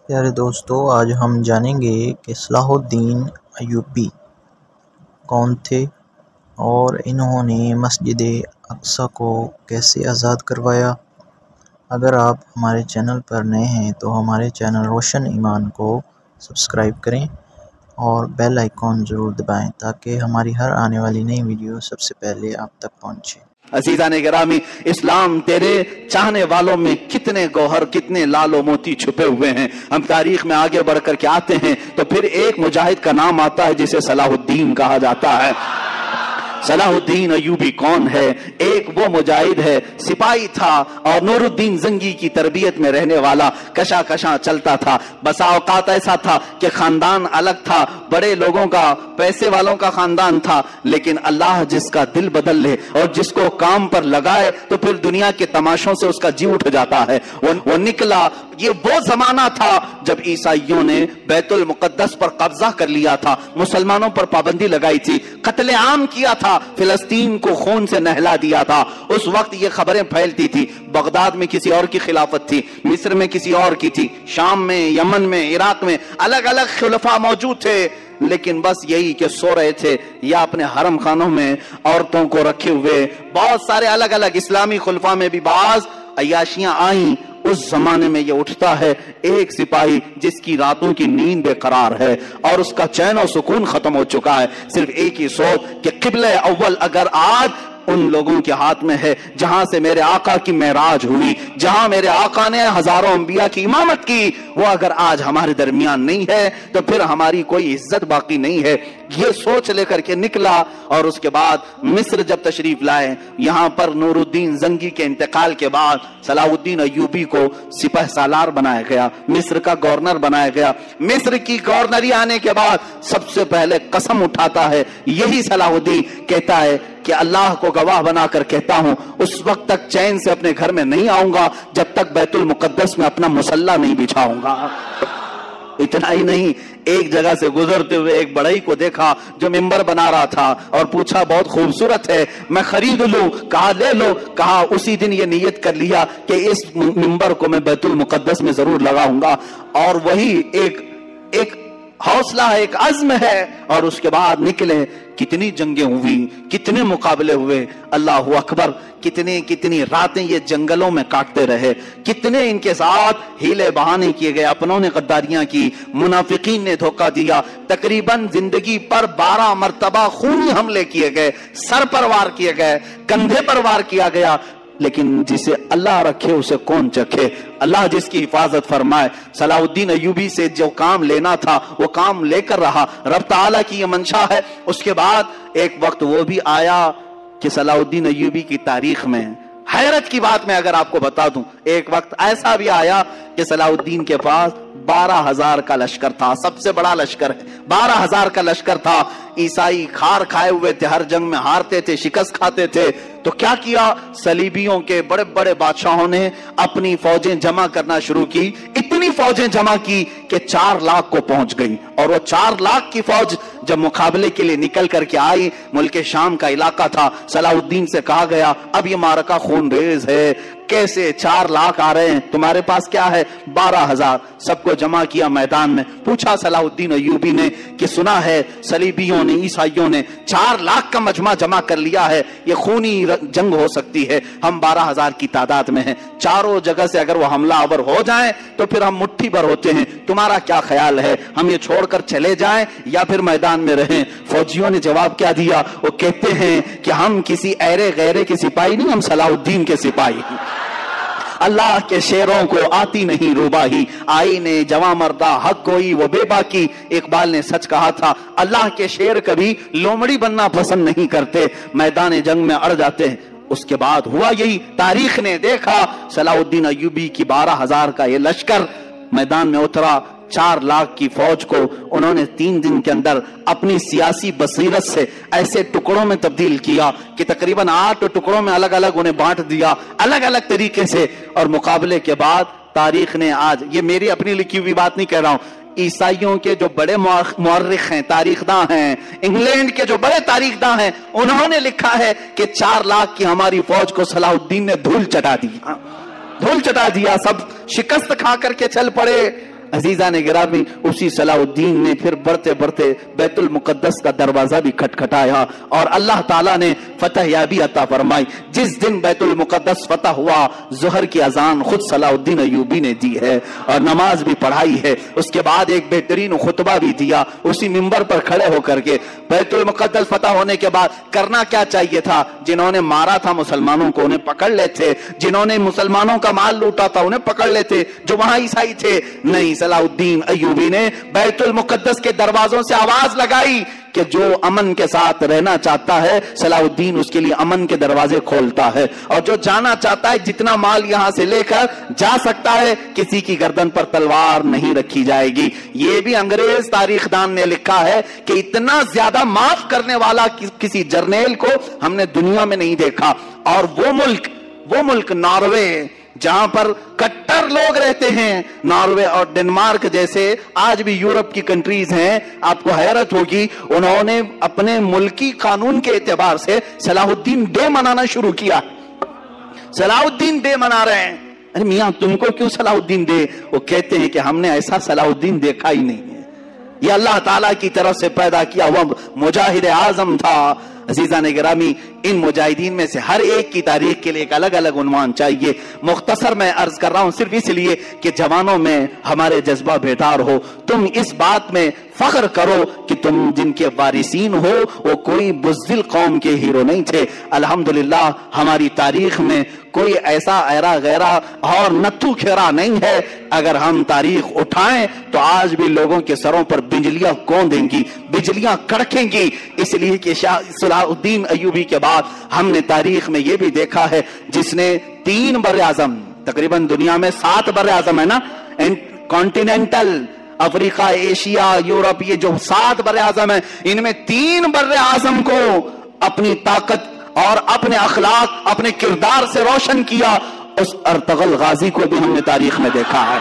پیارے دوستو، آج ہم جانیں گے کہ صلاح الدین ایوبی کون تھے اور انہوں نے مسجد اقصی کو کیسے آزاد کروایا۔ اگر آپ ہمارے چینل پر نئے ہیں تو ہمارے چینل روشن ایمان کو سبسکرائب کریں اور بیل آئیکن ضرور دبائیں تاکہ ہماری ہر آنے والی نئی ویڈیو سب سے پہلے آپ تک پہنچے۔ عزیزان گرامی، اسلام تیرے چاہنے والوں میں کتنے گوہر، کتنے لال و موتی چھپے ہوئے ہیں۔ ہم تاریخ میں آگے بڑھ کر کے آتے ہیں تو پھر ایک مجاہد کا نام آتا ہے جسے صلاح الدین کہا جاتا ہے۔ صلاح الدین ایوبی کون ہے؟ ایک وہ مجاہد ہے، سپاہی تھا اور نور الدین زنگی کی تربیت میں رہنے والا، کشا کشا چلتا تھا۔ بسا اوقات ایسا تھا کہ خاندان الگ تھا، بڑے لوگوں کا، پیسے والوں کا خاندان تھا، لیکن اللہ جس کا دل بدل لے اور جس کو کام پر لگائے تو پھر دنیا کے تماشوں سے اس کا جی اٹھ جاتا ہے۔ وہ نکلا۔ یہ وہ زمانہ تھا جب عیسائیوں نے بیت المقدس پر قبضہ کر لیا تھا، مسلمانوں پر پابندی لگائی تھی، قتل عام کیا تھا، فلسطین کو خون سے نہلا دیا تھا۔ اس وقت یہ خبریں پھیلتی تھی، بغداد میں کسی اور کی خلافت تھی، مصر میں کسی اور کی تھی، شام میں، یمن میں، عراق میں الگ الگ خلفاء موجود تھے، لیکن بس یہی کہ سو رہے تھے یا اپنے حرم خانوں میں عورتوں کو رکھے ہوئے۔ بہت سارے الگ الگ اسلامی خلفاء میں بھی بعض عیاشیاں آئیں۔ اس زمانے میں یہ اٹھتا ہے ایک سپاہی جس کی راتوں کی نیند بے قرار ہے اور اس کا چین و سکون ختم ہو چکا ہے، صرف ایک ہی سوچ کہ قبلہ اول اگر آج ان لوگوں کے ہاتھ میں ہے جہاں سے میرے آقا کی معراج ہوئی، جہاں میرے آقا نے ہزاروں انبیاء کی امامت کی، وہ اگر آج ہمارے درمیان نہیں ہے تو پھر ہماری کوئی عزت باقی نہیں ہے۔ یہ سوچ لے کر کے نکلا اور اس کے بعد مصر جب تشریف لائے، یہاں پر نور الدین زنگی کے انتقال کے بعد صلاح الدین ایوبی کو سپہ سالار بنایا گیا، مصر کا گورنر بنایا گیا۔ مصر کی گورنری آنے کے بعد سب سے پہلے قسم اٹھاتا ہے یہی صلاح الدین، کہتا ہے کہ اللہ کو گواہ بنا کر کہتا ہوں اس وقت تک چین سے اپنے گھر میں نہیں آؤں گا جب تک بیت المقدس میں اپنا مصلی نہیں بچھاؤں گا۔ اتنا ہی نہیں، ایک جگہ سے گزرتے ہوئے ایک بڑائی کو دیکھا جو ممبر بنا رہا تھا اور پوچھا بہت خوبصورت ہے، میں خرید لوں؟ کہا لے لو۔ کہا اسی دن یہ نیت کر لیا کہ اس ممبر کو میں بیت المقدس میں ضرور لگاؤں گا، اور وہی ایک حوصلہ ہے، ایک عزم ہے، اور اس کے بعد نکلے۔ کتنی جنگیں ہوئی، کتنے مقابلے ہوئے، اللہ اکبر، کتنی راتیں یہ جنگلوں میں کاٹتے رہے، کتنے ان کے ساتھ ہیلے بہانے کیے گئے، اپنوں نے غداریاں کی، منافقین نے دھوکہ دیا، تقریباً زندگی پر 12 مرتبہ خونی حملے کیے گئے، سر پر وار کیے گئے، کندھے پر وار کیا گیا، لیکن جسے اللہ رکھے اسے کون چکھے، اللہ جس کی حفاظت فرمائے۔ صلاح الدین ایوبی سے جو کام لینا تھا وہ کام لے کر رہا، رب تعالیٰ کی یہ منشا ہے۔ اس کے بعد ایک وقت وہ بھی آیا کہ صلاح الدین ایوبی کی تاریخ میں حیرت کی بات میں اگر آپ کو بتا دوں، ایک وقت ایسا بھی آیا کہ صلاح الدین کے پاس 12,000 کا لشکر تھا، سب سے بڑا لشکر ہے، 12,000 کا لشکر تھا۔ عیسائی کھار کھائے ہوئے تھے، ہر جنگ میں ہارتے تھے، شکست کھاتے تھے، تو کیا کیا؟ صلیبیوں کے بڑے بڑے بادشاہوں نے اپنی فوجیں جمع کرنا شروع کی، اتنی فوجیں جمع کی کہ 4 لاکھ کو پہنچ گئی، اور وہ 4 لاکھ کی فوج جب مقابلے کے لیے نکل کر کے آئی، ملک شام کا علاقہ تھا، صلاح الدین سے کہا گیا اب یہ معرکہ خون ریز ہے، کیسے 4 لاکھ آ رہے ہیں، تمہارے پاس کیا ہے؟ 12,000۔ سب کو جمع کیا میدان میں، پوچھا صلاح الدین ایوبی نے کہ سنا ہے صلیبیوں نے، عیسائیوں نے 4 لاکھ کا مجمع جمع کر لیا ہے، یہ خونی جنگ ہو سکتی ہے، ہم 12,000 کی تعداد میں ہیں، چاروں جگہ سے اگر وہ حملہ آور ہو جائیں تو پھر ہم مٹھی بھر ہوتے ہیں، تمہارا کیا خیال ہے، ہم یہ چھوڑ کر چلے جائیں یا پھر میدان میں رہیں؟ فوجیوں نے جواب کیا دیا؟ وہ کہتے ہیں کہ ہم کسی ایرے غیرے کے سپاہی نہیں، ہم صلاح الدین کے سپاہی ہیں۔ اللہ کے شیروں کو آتی نہیں روباہی، آئی نے جواں مردہ حق گوئی وہ بے باکی۔ اقبال نے سچ کہا تھا، اللہ کے شیر کبھی لومڑی بننا پسند نہیں کرتے، میدان جنگ میں اڑ جاتے ہیں۔ اس کے بعد ہوا یہی، تاریخ نے دیکھا صلاح الدین ایوبی کی 12,000 کا یہ لشکر میدان میں اترا، 4 لاکھ کی فوج کو انہوں نے 3 دن کے اندر اپنی سیاسی بصیرت سے ایسے ٹکڑوں میں تبدیل کیا کہ تقریباً 8 ٹکڑوں میں الگ الگ انہیں بانٹ دیا، الگ الگ طریقے سے، اور مقابلے کے بعد تاریخ نے آج، یہ میری اپنی لکھی ہوئی بات نہیں کہہ رہا ہوں، عیسائیوں کے جو بڑے مورخ ہیں، تاریخ داں ہیں، انگلینڈ کے جو بڑے تاریخ داں ہیں، انہوں نے لکھا ہے کہ 4 لاکھ کی ہماری فوج کو صلاح الدین نے دھول چٹا دیا، سب شکست کھا کر کے چل پڑے۔ अजीजा ने गिरामी, उसी सलाहुद्दीन ने फिर बढ़ते बढ़ते बैतुल मुकद्दस का दरवाजा भी खटखटाया और अल्लाह ताला ने फतह याबी अता फरमाई। जिस दिन बैतुल मुकद्दस फतह हुआ, ज़ोहर की अजान खुद सलाहुद्दीन अय्यूबी ने दी है और नमाज भी पढ़ाई है। उसके बाद एक बेहतरीन खुतबा भी दिया उसी मिंबर पर खड़े होकर के। बैतुल मुकद्दस फतह होने के बाद करना क्या चाहिए था? जिन्होंने मारा था मुसलमानों को उन्हें पकड़ लेते, जिन्होंने मुसलमानों का माल लूटा था उन्हें पकड़ लेते, जो वहां ईसाई थे। नहीं, सलाहुद्दीन अय्यूबी ने बैतुल मुकद्दस के दरवाजों से आवाज लगाई कि जो अमन के साथ रहना चाहता है, सलाहुद्दीन उसके लिए अमन के दरवाजे खोलता है, और जो जाना चाहता है जितना माल यहां से लेकर जा सकता है, किसी की गर्दन पर तलवार नहीं रखी जाएगी। ये भी अंग्रेज तारीखदान ने लिखा है कि इतना ज्यादा माफ करने वाला किसी जर्नेल को हमने दुनिया में नहीं देखा। और वो मुल्क नॉर्वे, जहां पर कट्टर लोग रहते हैं, नॉर्वे और डेनमार्क जैसे आज भी यूरोप की कंट्रीज हैं, आपको हैरत होगी, उन्होंने अपने मुल्की कानून के एतबार से सलाहुद्दीन डे मनाना शुरू किया। सलाहुद्दीन डे मना रहे हैं। अरे मियां, तुमको क्यों सलाहुद्दीन डे? वो कहते हैं कि हमने ऐसा सलाहुद्दीन देखा ही नहीं है, ये अल्लाह ताला की तरफ से पैदा किया हुआ मुजाहिद आजम था। अजीजा ने गिरामी, इन मुजाहिदीन में से हर एक की तारीख के लिए एक अलग अलग उन्वान चाहिए। मुख्तसर मैं अर्ज कर रहा हूं सिर्फ इसलिए कि जवानों में हमारे जज्बा बेदार हो। तुम इस बात में फख्र करो कि तुम जिनके वारिसीन हो वो कोई बुज़दिल कौम के हीरो नहीं थे। अल्हम्दुलिल्लाह हमारी तारीख में कोई ऐसा ऐरा गैरा और नत्थू खेरा नहीं है। अगर हम तारीख उठाएं तो आज भी लोगों के सरों पर बिजलियां कौंधेंगी, बिजलियां कड़केंगी, इसलिए कि सलाहुद्दीन अय्यूबी के बाद हमने तारीख में यह भी देखा है जिसने 3 बर्रे आजम, तकरीबन दुनिया में 7 बर्रे आजम है ना, कॉन्टिनेंटल, अफ्रीका, एशिया, यूरोप, ये जो 7 बर्रे आजम है, इनमें 3 बर्रे आजम को अपनी ताकत और अपने अखलाक, अपने किरदार से रोशन किया। उस अर्तगल गाजी को भी हमने तारीख में देखा है।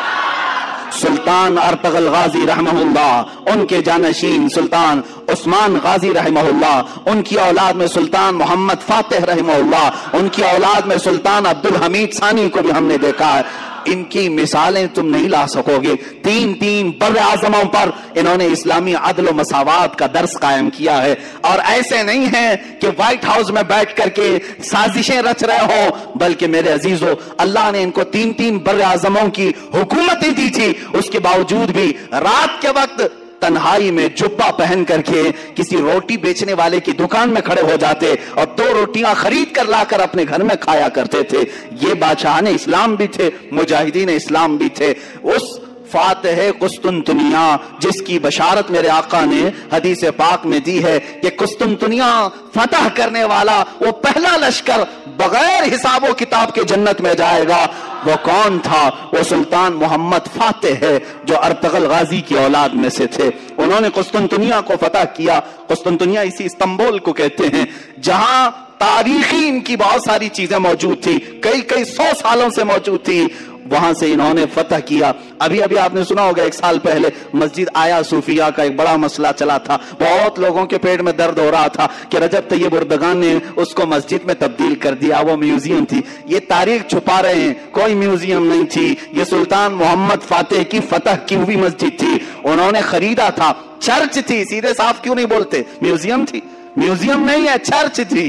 सुल्तान अर्तगल गाजी रहमहुल्लाह, उनके जानशीन सुल्तान उस्मान गाजी रहमहुल्लाह, उनकी औलाद में सुल्तान मोहम्मद फातिह रहमहुल्लाह, उनकी औलाद में सुल्तान अब्दुल हमीद सानी को भी हमने देखा है। इनकी मिसालें तुम नहीं ला सकोगे। 3 बर्रे आज़मों पर इन्होंने इस्लामी अदल व मसावात का दर्स कायम किया है। और ऐसे नहीं है कि व्हाइट हाउस में बैठ करके साजिशें रच रहे हो, बल्कि मेरे अजीजों, अल्लाह ने इनको 3 बर्रे आज़मों की हुकूमतें दी थी। उसके बावजूद भी रात के वक्त तन्हाई में जुब्बा पहन करके किसी रोटी बेचने वाले की दुकान में खड़े हो जाते और 2 रोटियां खरीद कर लाकर अपने घर में खाया करते थे। ये बादशाह ने इस्लाम भी थे, मुजाहिदीन इस्लाम भी थे। उस फातिह कुस्तुनतुनिया जिसकी बशारत मेरे आका ने हदीस पाक में दी है कि कुस्तुनतुनिया फतह करने वाला वो पहला लश्कर बगैर हिसाबो किताब के जन्नत में जाएगा, वो कौन था? वो सुल्तान मोहम्मद फातिह है जो अर्तगल गाजी की औलाद में से थे। उन्होंने कुस्तुनतुनिया को फतह किया। कुस्तुनतुनिया इसी इस्तांबुल को कहते हैं जहां तारीखी इनकी बहुत सारी चीजें मौजूद थी, कई 100 सालों से मौजूद थी। वहां से इन्होंने फतह किया। अभी अभी आपने सुना होगा, 1 साल पहले मस्जिद आया सूफिया का एक बड़ा मसला चला था। बहुत लोगों के पेट में दर्द हो रहा था कि रजब तैयब उर्दगान ने उसको मस्जिद में तब्दील कर दिया, वो म्यूजियम थी। ये तारीख छुपा रहे हैं, कोई म्यूजियम नहीं थी। ये सुल्तान मोहम्मद फातिह की फतह की हुई मस्जिद थी, उन्होंने खरीदा था। चर्च थी, सीधे साफ क्यों नहीं बोलते? म्यूजियम थी। म्यूजियम नहीं है, चर्च थी।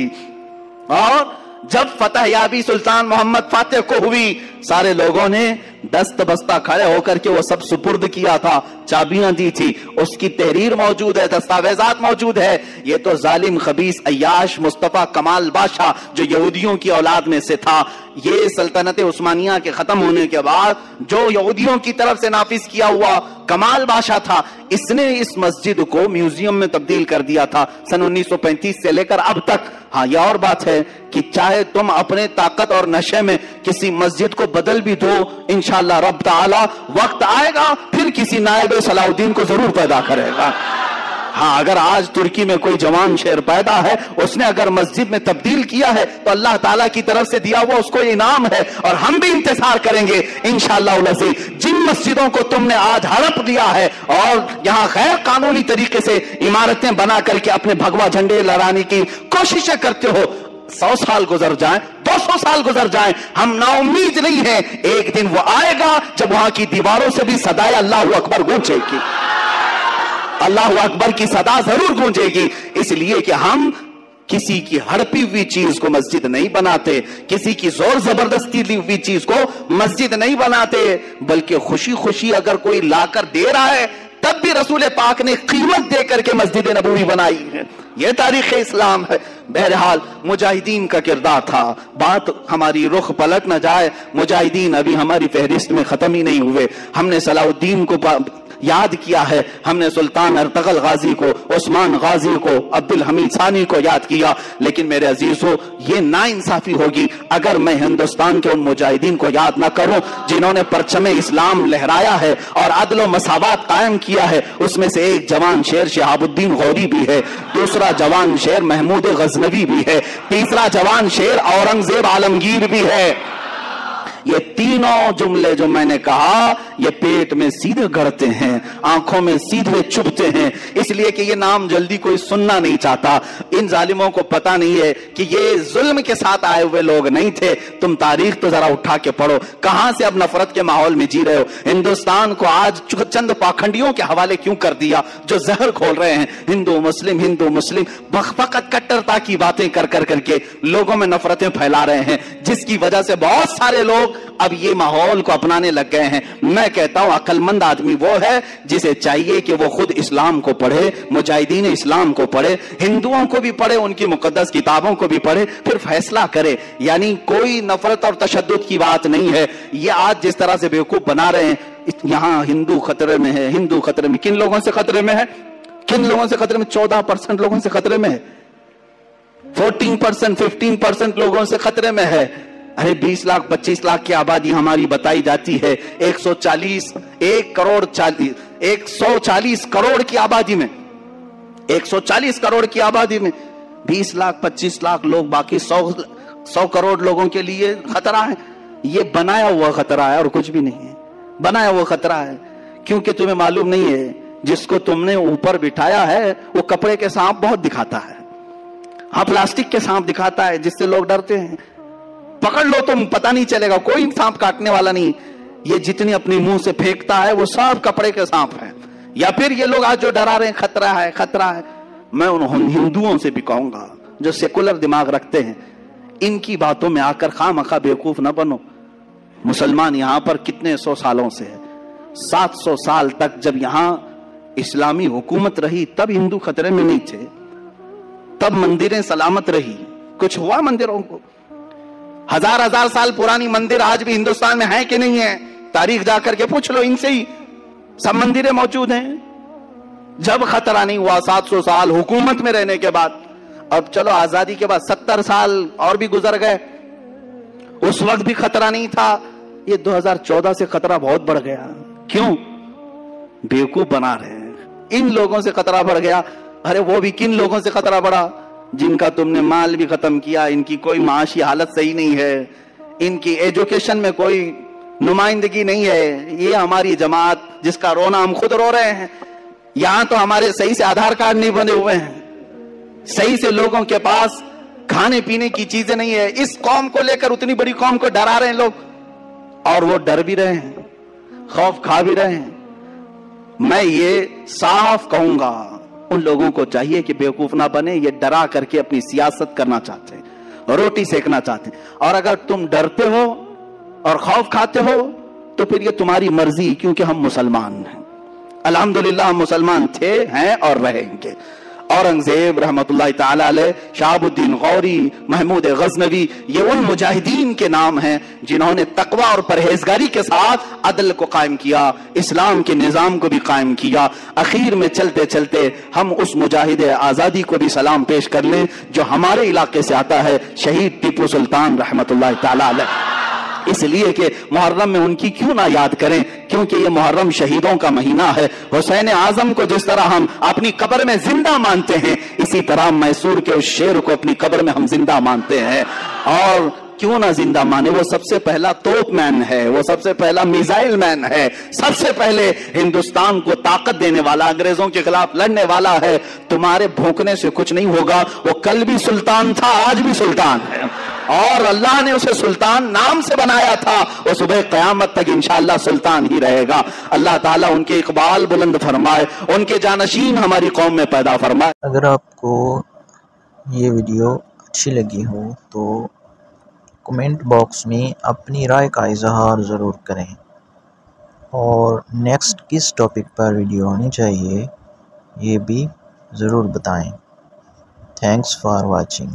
और जब फतह याबी सुल्तान मोहम्मद फातिह को हुई, सारे लोगों ने दस्त बस्ता खड़े होकर के वो सब सुपुर्द किया था, चाबियां दी थी, उसकी तहरीर मौजूद है, दस्तावेजात मौजूद है। ये तो जालिम खबीस अय्याश मुस्तफा कमाल बादशाह जो यहूदियों की औलाद में से था, ये सल्तनत उस्मानिया के खत्म होने के बाद जो यहूदियों की तरफ से नाफिज किया हुआ कमाल बादशाह था, इसने इस मस्जिद को म्यूजियम में तब्दील कर दिया था सन 1935 से लेकर अब तक। हाँ, यह और बात है कि चाहे तुम अपने ताकत और नशे में किसी मस्जिद को बदल भी दो, इंशाअल्लाह रब ताला वक्त आएगा फिर किसी नायब सलाहुद्दीन को जरूर पैदा करेगा। हाँ, अगर आज तुर्की में कोई जवान शेर पैदा है, उसने अगर मस्जिद में तब्दील किया है तो अल्लाह ताला की तरफ से दिया हुआ उसको इनाम है, और हम भी इंतजार करेंगे इंशाअल्लाह। जिन मस्जिदों को तुमने आज हड़प दिया है और यहाँ गैर कानूनी तरीके से इमारतें बना करके अपने भगवा झंडे लहराने की कोशिशें करते हो, 100 साल गुजर जाएं, 2 200 साल गुजर जाएं, हम नाउम्मीद नहीं हैं। एक दिन वो आएगा जब वहां की दीवारों से भी सदाए अल्लाहु अकबर गूंजेगी, अल्लाहु अकबर की सदा जरूर गूंजेगी। इसलिए कि हम किसी की हड़पी हुई चीज को मस्जिद नहीं बनाते, किसी की जोर जबरदस्ती ली हुई चीज को मस्जिद नहीं बनाते, बल्कि खुशी खुशी अगर कोई लाकर दे रहा है तब भी रसूल पाक ने कीमत दे करके मस्जिद नबवी बनाई है। यह तारीख इस्लाम है। बहरहाल मुजाहिदीन का किरदार था। बात हमारी रुख पलट न जाए, मुजाहिदीन अभी हमारी फहरिस्त में खत्म ही नहीं हुए। हमने सलाउद्दीन को याद किया है, हमने सुल्तान अर्तगल गाजी को, उस्मान गाजी को, अब्दुल हमीद सानी को याद किया, लेकिन मेरे अजीजों ये नाइंसाफी होगी अगर मैं हिंदुस्तान के उन मुजाहिदीन को याद ना करूं जिन्होंने परचमे इस्लाम लहराया है और अदल व मसावत कायम किया है। उसमें से एक जवान शेर शहाबुद्दीन गौरी भी है, दूसरा जवान शेर महमूद गजनवी भी है, तीसरा जवान शेर औरंगजेब आलमगीर भी है। ये तीनों जुमले जो मैंने कहा ये पेट में सीधे गड़ते हैं, आंखों में सीधे चुभते हैं, इसलिए कि ये नाम जल्दी कोई सुनना नहीं चाहता। इन जालिमों को पता नहीं है कि ये जुल्म के साथ आए हुए लोग नहीं थे। तुम तारीख तो जरा उठा के पढ़ो, कहां से अब नफरत के माहौल में जी रहे हो। हिंदुस्तान को आज चंद पाखंडियों के हवाले क्यों कर दिया जो जहर खोल रहे हैं। हिंदू मुस्लिम फकत कट्टरता की बातें कर करके लोगों में नफरतें फैला रहे हैं, जिसकी वजह से बहुत सारे लोग अब ये माहौल को अपनाने लग गए हैं। मैं कहता हूं अक्लमंद आदमी वो है जिसे चाहिए कि वो खुद इस्लाम को पढ़े, मुजाहिदीन इस्लाम को पढ़े, हिंदुओं को भी पढ़े, उनकी मुकद्दस किताबों को भी पढ़े, फिर फैसला करे। यानी कोई नफरत और तशद्दुद की बात नहीं है। ये आज जिस तरह से बेवकूफ बना रहे हैं, यहां हिंदू खतरे में है, हिंदू खतरे में, किन लोगों से खतरे में है, किन लोगों से खतरे में? 14% लोगों से खतरे में है, 14%, 15% लोगों से खतरे में है। अरे 20 लाख 25 लाख की आबादी हमारी बताई जाती है। 140 करोड़ की आबादी में, 140 करोड़ की आबादी में 20 लाख 25 लाख लोग, बाकी 100 करोड़ लोगों के लिए खतरा है। ये बनाया हुआ खतरा है और कुछ भी नहीं है, बनाया हुआ खतरा है। क्योंकि तुम्हें मालूम नहीं है जिसको तुमने ऊपर बिठाया है वो कपड़े के सांप बहुत दिखाता है, हाँ प्लास्टिक के सांप दिखाता है जिससे लोग डरते हैं। पकड़ लो तुम, पता नहीं चलेगा, कोई सांप काटने वाला नहीं। ये जितनी अपने मुंह से फेंकता है वो सब कपड़े के सांप है। या फिर ये लोग आज जो डरा रहे हैं खतरा है खतरा है, मैं उन हिंदुओं से भी कहूंगा जो सेकुलर दिमाग रखते हैं, इनकी बातों में आकर खामखा बेवकूफ न बनो। मुसलमान यहां पर कितने 100 सालों से है, 700 साल तक जब यहां इस्लामी हुकूमत रही तब हिंदू खतरे में नहीं थे, तब मंदिरें सलामत रही। कुछ हुआ मंदिरों को? हजार साल पुरानी मंदिर आज भी हिंदुस्तान में है कि नहीं है? तारीख जाकर के पूछ लो इनसे ही, सब मंदिरें मौजूद हैं। जब खतरा नहीं हुआ 700 साल हुकूमत में रहने के बाद, अब चलो आजादी के बाद 70 साल और भी गुजर गए, उस वक्त भी खतरा नहीं था। ये 2014 से खतरा बहुत बढ़ गया। क्यों? बेवकूफ बना रहे हैं, इन लोगों से खतरा बढ़ गया। अरे वो भी किन लोगों से खतरा बढ़ा? जिनका तुमने माल भी खत्म किया, इनकी कोई माशी हालत सही नहीं है, इनकी एजुकेशन में कोई नुमाइंदगी नहीं है। ये हमारी जमात जिसका रोना हम खुद रो रहे हैं। यहां तो हमारे सही से आधार कार्ड नहीं बने हुए हैं, सही से लोगों के पास खाने पीने की चीजें नहीं है। इस कौम को लेकर उतनी बड़ी कौम को डरा रहे हैं लोग, और वो डर भी रहे हैं, खौफ खा भी रहे हैं। मैं ये साफ कहूंगा, उन लोगों को चाहिए कि बेवकूफ ना बने। ये डरा करके अपनी सियासत करना चाहते हैं, रोटी सेकना चाहते हैं। और अगर तुम डरते हो और खौफ खाते हो तो फिर ये तुम्हारी मर्जी, क्योंकि हम मुसलमान हैं। अल्हम्दुलिल्लाह हम मुसलमान थे, हैं और रहेंगे। औरंगजेब रहमतुल्लाह ताला अलैह, शहाबुद्दीन गौरी, महमूद गजनवी, ये उन मुजाहिदीन के नाम हैं जिन्होंने तकवा और परहेजगारी के साथ अदल को कायम किया, इस्लाम के निजाम को भी कायम किया। आखिर में चलते चलते हम उस मुजाहिद आजादी को भी सलाम पेश कर लें जो हमारे इलाके से आता है, शहीद टीपू सुल्तान रहमतुल्लाह ताला अलैह। इसलिए कि मुहर्रम में उनकी क्यों ना याद करें, क्योंकि ये मुहर्रम शहीदों का महीना है। हुसैन आजम को जिस तरह हम अपनी कब्र में जिंदा मानते हैं, इसी तरह मैसूर के उस शेर को अपनी कब्र में हम जिंदा मानते हैं। और क्यों ना जिंदा माने, वो सबसे पहला तोप मैन है, वो सबसे पहला मिसाइल मैन है, सबसे पहले हिंदुस्तान को ताकत देने वाला, अंग्रेजों के खिलाफ लड़ने वाला है। तुम्हारे भौंकने से कुछ नहीं होगा, वो कल भी सुल्तान था, आज भी सुल्तान है। اور اللہ نے اسے سلطان نام سے بنایا تھا، وہ صبح قیامت تک انشاءاللہ سلطان ہی رہے گا۔ اللہ تعالیٰ ان کے اقبال بلند فرمائے، ان کے جانشین ہماری قوم میں پیدا فرمائے۔ اگر آپ کو یہ ویڈیو اچھی لگی ہو تو کمنٹ باکس میں اپنی رائے کا اظہار ضرور کریں، اور نیکسٹ کس ٹاپک پر ویڈیو ہونی چاہیے یہ بھی ضرور بتائیں۔ Thanks for watching.